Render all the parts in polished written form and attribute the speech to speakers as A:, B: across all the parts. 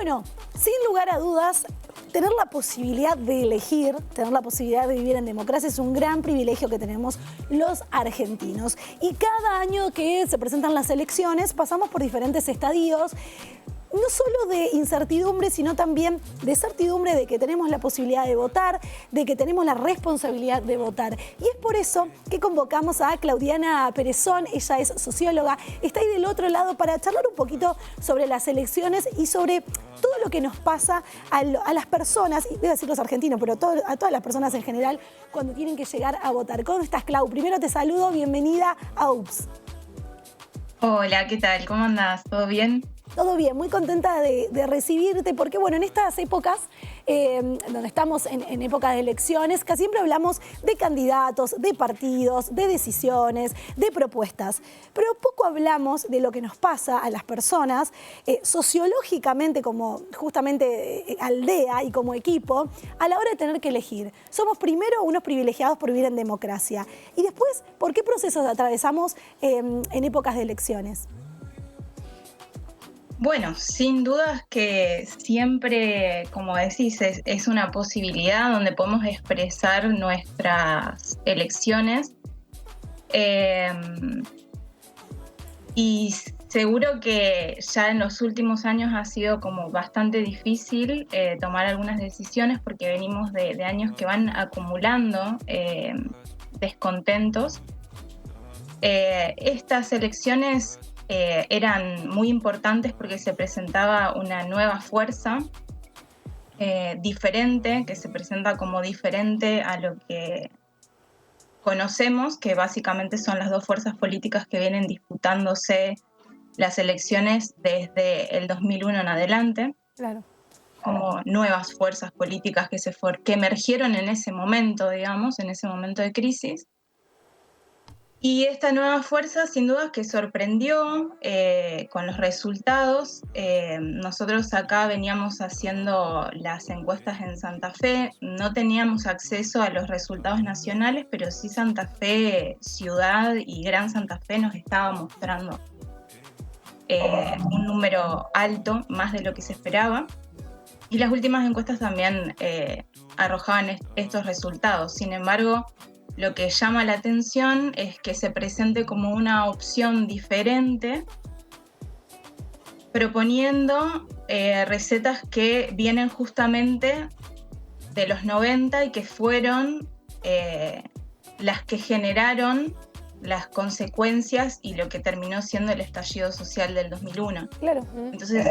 A: bueno, sin lugar a dudas, tener la posibilidad de elegir, tener la posibilidad de vivir en democracia es un gran privilegio que tenemos los argentinos. Y cada año que se presentan las elecciones pasamos por diferentes estadios, no solo de incertidumbre, sino también de certidumbre de que tenemos la posibilidad de votar, de que tenemos la responsabilidad de votar. Y es por eso que convocamos a Claudiana Perezón, ella es socióloga, está ahí del otro lado para charlar un poquito sobre las elecciones y sobre todo lo que nos pasa a las personas, y debo decir los argentinos, pero a todas las personas en general, cuando tienen que llegar a votar. ¿Cómo estás, Clau? Primero te saludo, bienvenida a UPS.
B: Hola, ¿qué tal? ¿Cómo andás? ¿Todo bien?
A: Todo bien, muy contenta de recibirte porque, bueno, en estas épocas, donde estamos en épocas de elecciones, casi siempre hablamos de candidatos, de partidos, de decisiones, de propuestas, pero poco hablamos de lo que nos pasa a las personas sociológicamente, como justamente aldea y como equipo, a la hora de tener que elegir. Somos primero unos privilegiados por vivir en democracia y después, ¿por qué procesos atravesamos en épocas de elecciones?
B: Bueno, sin dudas que siempre, como decís, es una posibilidad donde podemos expresar nuestras elecciones. Y seguro que ya en los últimos años ha sido como bastante difícil tomar algunas decisiones porque venimos de años que van acumulando descontentos. Estas elecciones eran muy importantes porque se presentaba una nueva fuerza diferente, que se presenta como diferente a lo que conocemos, que básicamente son las dos fuerzas políticas que vienen disputándose las elecciones desde el 2001 en adelante.
A: Claro.
B: Como nuevas fuerzas políticas que emergieron en ese momento, digamos, en ese momento de crisis. Y esta nueva fuerza, sin duda, que sorprendió con los resultados. Nosotros acá veníamos haciendo las encuestas en Santa Fe. No teníamos acceso a los resultados nacionales, pero sí Santa Fe, ciudad y Gran Santa Fe nos estaba mostrando un número alto, más de lo que se esperaba. Y las últimas encuestas también arrojaban estos resultados. Sin embargo, lo que llama la atención es que se presente como una opción diferente, proponiendo recetas que vienen justamente de los 90 y que fueron las que generaron las consecuencias y lo que terminó siendo el estallido social del 2001.
A: Claro.
B: Entonces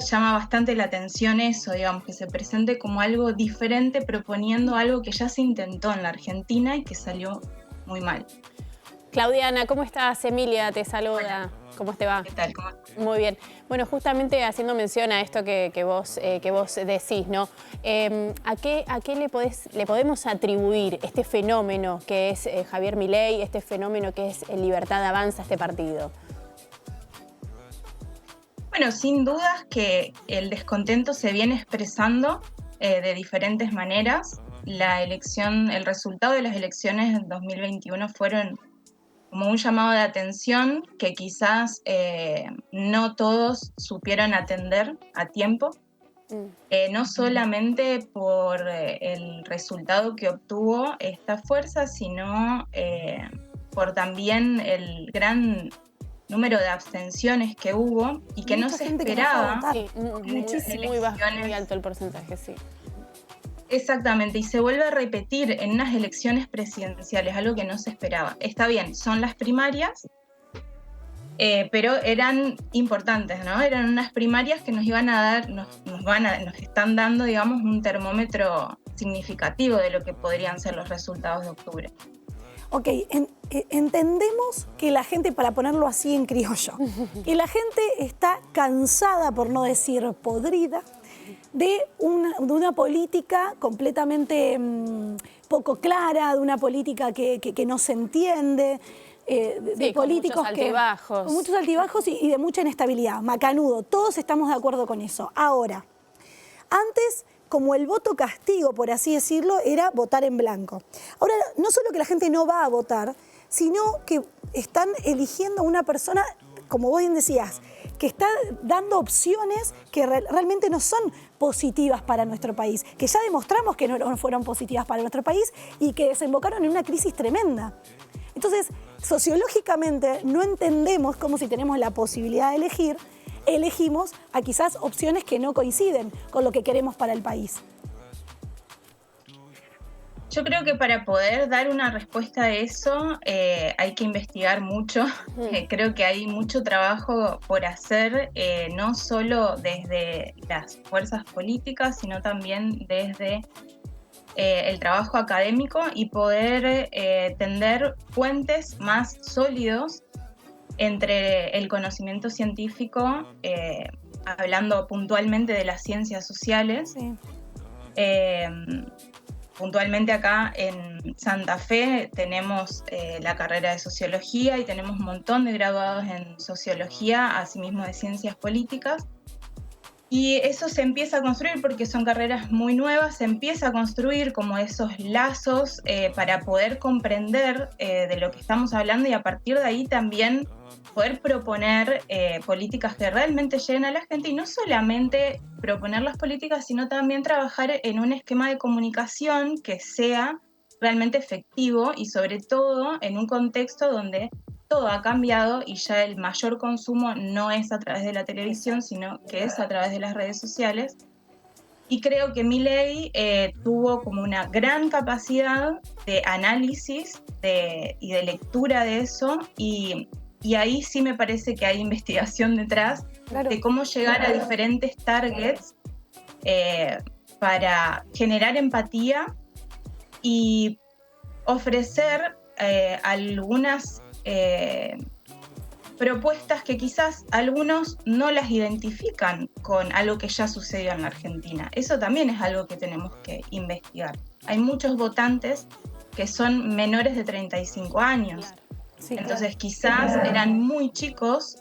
B: llama bastante la atención eso, digamos, que se presente como algo diferente proponiendo algo que ya se intentó en la Argentina y que salió muy mal.
C: Claudiana, ¿cómo estás? Emilia te saluda.
B: Hola.
C: ¿Cómo te va?
B: ¿Qué tal? ¿Cómo?
C: Muy bien. Bueno, justamente haciendo mención a esto que vos decís, ¿no? ¿A qué le podemos atribuir este fenómeno que es Javier Milei, este fenómeno que es Libertad Avanza, este partido?
B: Bueno, sin dudas que el descontento se viene expresando de diferentes maneras. El resultado de las elecciones del 2021 fueron como un llamado de atención que quizás no todos supieron atender a tiempo, no solamente por el resultado que obtuvo esta fuerza, sino por también el gran número de abstenciones que hubo y que no se esperaba.
C: Sí, muy alto el porcentaje, sí.
B: Exactamente, y se vuelve a repetir en unas elecciones presidenciales, algo que no se esperaba. Está bien, son las primarias, pero eran importantes, ¿no? Eran unas primarias que nos iban a dar, nos están dando, digamos, un termómetro significativo de lo que podrían ser los resultados de octubre.
A: Ok, entendemos que la gente, para ponerlo así en criollo, que la gente está cansada, por no decir podrida, de una política completamente poco clara, de una política que no se entiende, de políticos
C: con muchos altibajos.
A: Con muchos altibajos y de mucha inestabilidad, macanudo. Todos estamos de acuerdo con eso. Ahora, antes, como el voto castigo, por así decirlo, era votar en blanco. Ahora, no solo que la gente no va a votar, sino que están eligiendo a una persona, como vos bien decías, que está dando opciones que realmente no son positivas para nuestro país, que ya demostramos que no fueron positivas para nuestro país y que desembocaron en una crisis tremenda. Entonces, sociológicamente no entendemos cómo, si tenemos la posibilidad de elegir, elegimos a quizás opciones que no coinciden con lo que queremos para el país.
B: Yo creo que para poder dar una respuesta a eso hay que investigar mucho. Creo que hay mucho trabajo por hacer, no solo desde las fuerzas políticas, sino también desde el trabajo académico y poder tender puentes más sólidos entre el conocimiento científico, hablando puntualmente de las ciencias sociales.
A: Sí.
B: Puntualmente acá en Santa Fe tenemos la carrera de sociología y tenemos un montón de graduados en sociología, asimismo de ciencias políticas. Y eso se empieza a construir porque son carreras muy nuevas, se empieza a construir como esos lazos para poder comprender de lo que estamos hablando y a partir de ahí también poder proponer políticas que realmente lleguen a la gente y no solamente proponer las políticas, sino también trabajar en un esquema de comunicación que sea realmente efectivo y sobre todo en un contexto donde todo ha cambiado y ya el mayor consumo no es a través de la televisión, sino que es a través de las redes sociales. Y creo que Milei tuvo como una gran capacidad de análisis y de lectura de eso y ahí sí me parece que hay investigación detrás de cómo llegar a diferentes targets para generar empatía y ofrecer algunas propuestas que quizás algunos no las identifican con algo que ya sucedió en la Argentina. Eso también es algo que tenemos que investigar. Hay muchos votantes que son menores de 35 años. Sí, entonces quizás eran muy chicos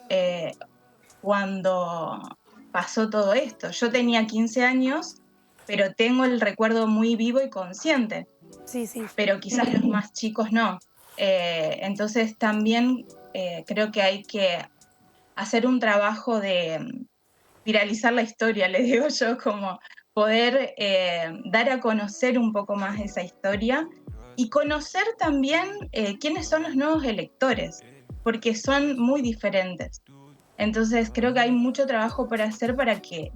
B: cuando pasó todo esto. Yo tenía 15 años, pero tengo el recuerdo muy vivo y consciente.
A: Sí.
B: Pero quizás los más chicos no. Entonces también creo que hay que hacer un trabajo de viralizar la historia, les digo yo, como poder dar a conocer un poco más esa historia y conocer también quiénes son los nuevos electores, porque son muy diferentes. Entonces creo que hay mucho trabajo por hacer para que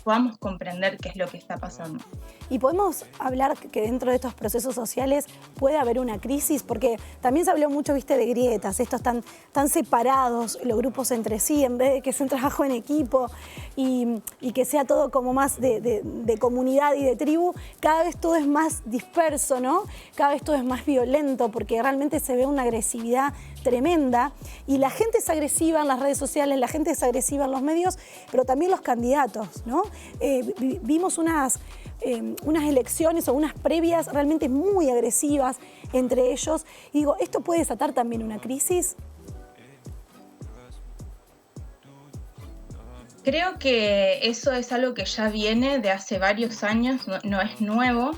B: podamos comprender qué es lo que está pasando.
A: Y podemos hablar que dentro de estos procesos sociales puede haber una crisis, porque también se habló mucho, viste, de grietas, estos tan separados los grupos entre sí, en vez de que sea un trabajo en equipo y que sea todo como más de comunidad y de tribu, cada vez todo es más disperso, ¿no? Cada vez todo es más violento, porque realmente se ve una agresividad tremenda y la gente es agresiva en las redes sociales, la gente es agresiva en los medios, pero también los candidatos, ¿no? Vimos unas elecciones o unas previas realmente muy agresivas entre ellos. Y digo, ¿esto puede desatar también una crisis?
B: Creo que eso es algo que ya viene de hace varios años, no es nuevo.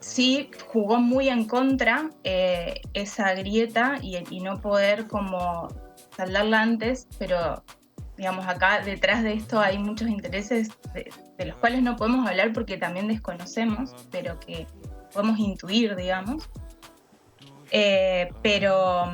B: Sí jugó muy en contra esa grieta y no poder como saldarla antes, pero digamos, acá detrás de esto hay muchos intereses de los cuales no podemos hablar porque también desconocemos, pero que podemos intuir, digamos. Pero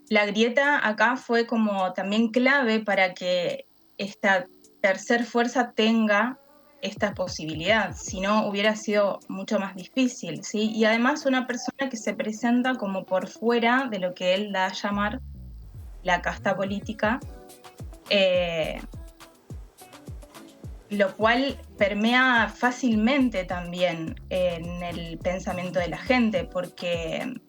B: la grieta acá fue como también clave para que esta tercer fuerza tenga esta posibilidad, si no hubiera sido mucho más difícil, ¿sí? Y además una persona que se presenta como por fuera de lo que él da a llamar la casta política, lo cual permea fácilmente también en el pensamiento de la gente, porque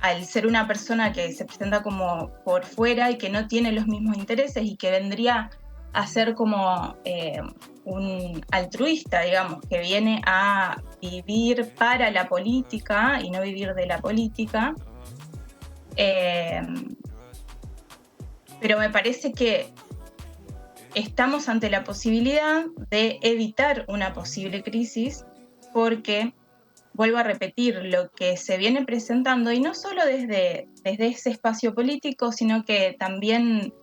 B: al ser una persona que se presenta como por fuera y que no tiene los mismos intereses y que vendría a ser como un altruista, digamos, que viene a vivir para la política y no vivir de la política, pero me parece que estamos ante la posibilidad de evitar una posible crisis porque vuelvo a repetir, lo que se viene presentando, y no solo desde ese espacio político, sino que también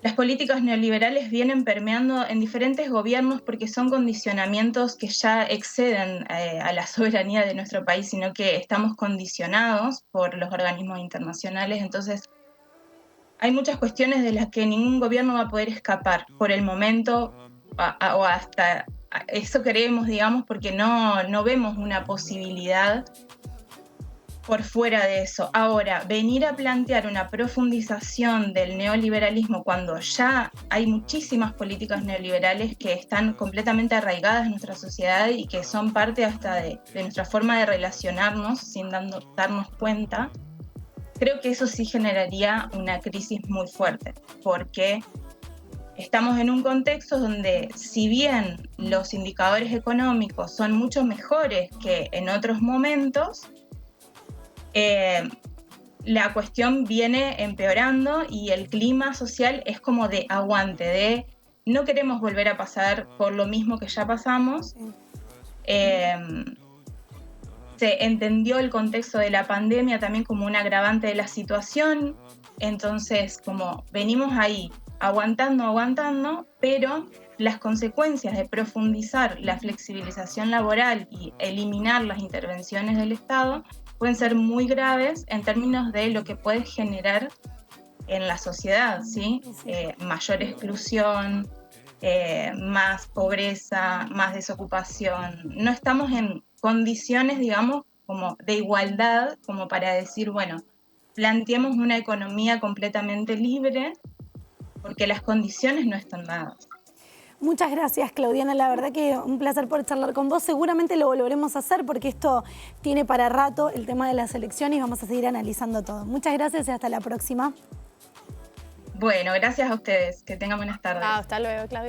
B: las políticas neoliberales vienen permeando en diferentes gobiernos porque son condicionamientos que ya exceden a la soberanía de nuestro país, sino que estamos condicionados por los organismos internacionales. Entonces, hay muchas cuestiones de las que ningún gobierno va a poder escapar por el momento, o hasta eso creemos, digamos, porque no vemos una posibilidad por fuera de eso. Ahora, venir a plantear una profundización del neoliberalismo cuando ya hay muchísimas políticas neoliberales que están completamente arraigadas en nuestra sociedad y que son parte hasta de nuestra forma de relacionarnos sin darnos cuenta, creo que eso sí generaría una crisis muy fuerte, porque estamos en un contexto donde, si bien los indicadores económicos son mucho mejores que en otros momentos, la cuestión viene empeorando y el clima social es como de aguante, de no queremos volver a pasar por lo mismo que ya pasamos. Se entendió el contexto de la pandemia también como un agravante de la situación, entonces como venimos ahí aguantando, pero las consecuencias de profundizar la flexibilización laboral y eliminar las intervenciones del Estado pueden ser muy graves en términos de lo que puede generar en la sociedad, ¿sí? Mayor exclusión, más pobreza, más desocupación. No estamos en condiciones, digamos, como de igualdad, como para decir, bueno, planteemos una economía completamente libre, porque las condiciones no están dadas.
A: Muchas gracias, Claudiana. La verdad que un placer por charlar con vos. Seguramente lo volveremos a hacer porque esto tiene para rato el tema de las elecciones y vamos a seguir analizando todo. Muchas gracias y hasta la próxima.
B: Bueno, gracias a ustedes. Que tengan buenas tardes.
C: Hasta luego, Claudia.